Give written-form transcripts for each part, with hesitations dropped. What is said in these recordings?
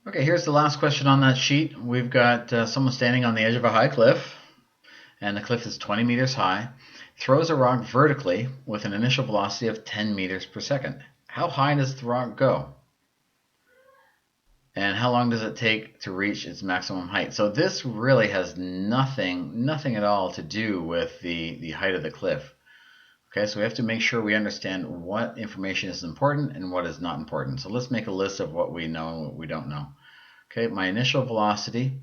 Okay, here's the last question on that sheet. We've got someone standing on the edge of a high cliff, and the cliff is 20 meters high, throws a rock vertically with an initial velocity of 10 meters per second. How high does the rock go? And how long does it take to reach its maximum height? So this really has nothing at all to do with the height of the cliff. Okay, so we have to make sure we understand what information is important and what is not important. So let's make a list of what we know and what we don't know. Okay, my initial velocity,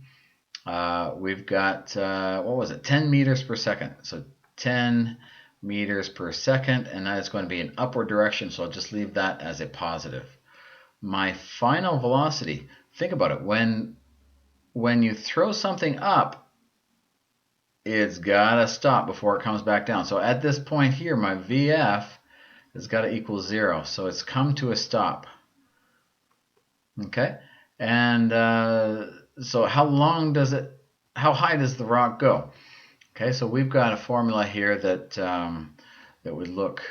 we've got, what was it, 10 meters per second. So 10 meters per second, and that is going to be an upward direction, so I'll just leave that as a positive. My final velocity, think about it, when you throw something up, it's got to stop before it comes back down. So at this point here, my VF has got to equal 0. So it's come to a stop. Okay? And so how high does the rock go? Okay, so we've got a formula here that would look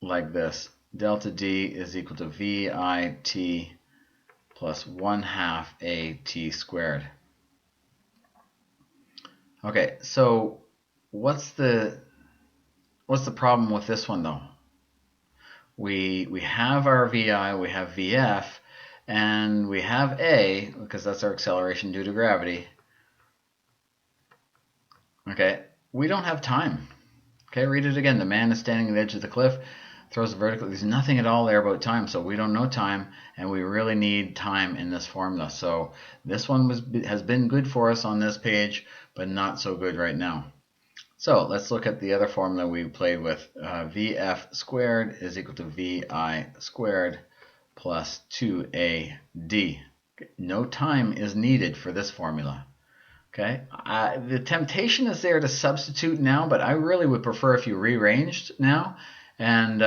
like this. Delta D is equal to VIT plus 1/2 AT squared. Okay, so what's the problem with this one though? We have our VI, we have VF, and we have A, because that's our acceleration due to gravity. Okay, we don't have time. Okay, read it again. The man is standing at the edge of the cliff, throws vertically. There's nothing at all there about time, so we don't know time, and we really need time in this formula. So this one has been good for us on this page, but not so good right now. So let's look at the other formula we played with. VF squared is equal to VI squared plus 2AD. No time is needed for this formula. Okay, the temptation is there to substitute now, but I really would prefer if you rearranged now. And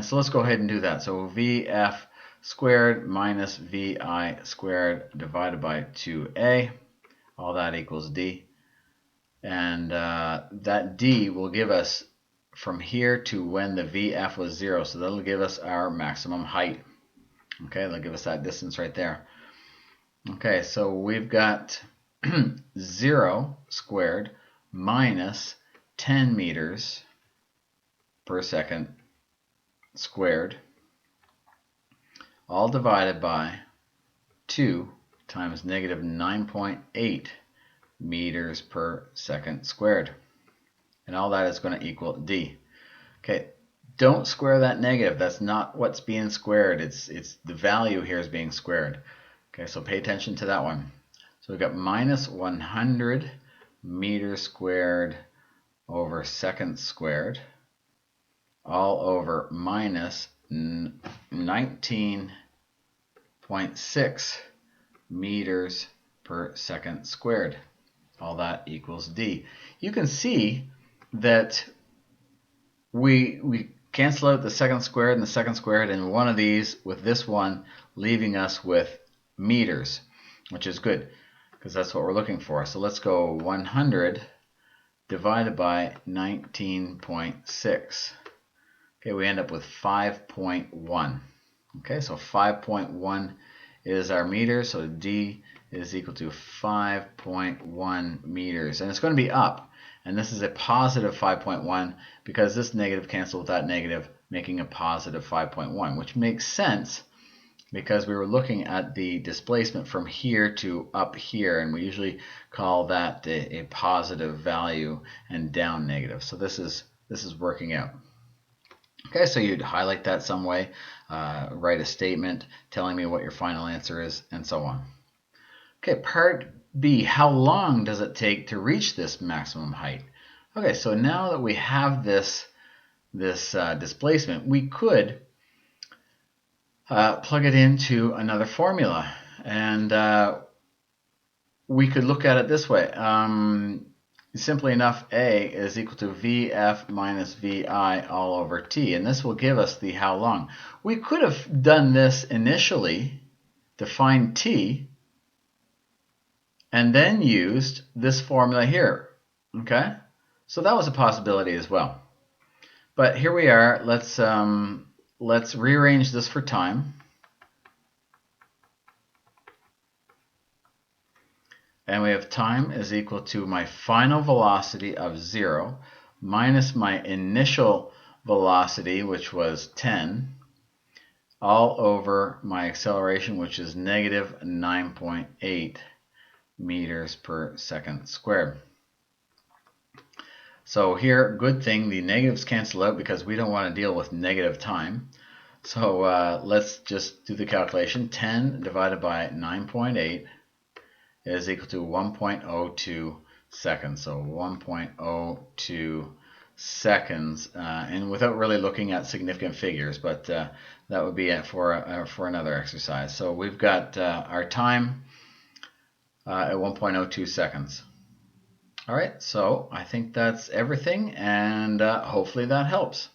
so let's go ahead and do that. So VF squared minus VI squared divided by 2A. All that equals D. And that D will give us from here to when the VF was 0. So that'll give us our maximum height. Okay, that'll give us that distance right there. Okay, so we've got 0 squared minus 10 meters per second squared, all divided by 2 times negative 9.8 meters per second squared. And all that is going to equal D. Okay, don't square that negative. That's not what's being squared. It's the value here is being squared. Okay, so pay attention to that one. So we've got minus 100 meters squared over seconds squared, all over minus 19.6 meters per second squared. All that equals D. You can see that we cancel out the second squared and the second squared in one of these with this one, leaving us with meters, which is good because that's what we're looking for. So let's go 100 divided by 19.6. Okay, we end up with 5.1. Okay, so 5.1 is our meter, so D is equal to 5.1 meters. And it's going to be up, and this is a positive 5.1 because this negative cancels with that negative, making a positive 5.1, which makes sense because we were looking at the displacement from here to up here, and we usually call that a positive value and down negative. So this is working out. Okay, so you'd highlight that some way, write a statement telling me what your final answer is, and so on. Okay, part B, how long does it take to reach this maximum height? Okay, so now that we have this displacement, we could plug it into another formula, and we could look at it this way. Simply enough, A is equal to VF minus VI all over T, and this will give us the how long. We could have done this initially to find T, and then used this formula here. Okay, so that was a possibility as well. But here we are. Let's rearrange this for time. And we have time is equal to my final velocity of 0 minus my initial velocity, which was 10, all over my acceleration, which is negative 9.8 meters per second squared. So here, good thing, the negatives cancel out because we don't want to deal with negative time. So let's just do the calculation. 10 divided by 9.8 is equal to 1.02 seconds. So 1.02 seconds, and without really looking at significant figures, but that would be it for another exercise. So we've got our time at 1.02 seconds. All right, so I think that's everything, and hopefully that helps.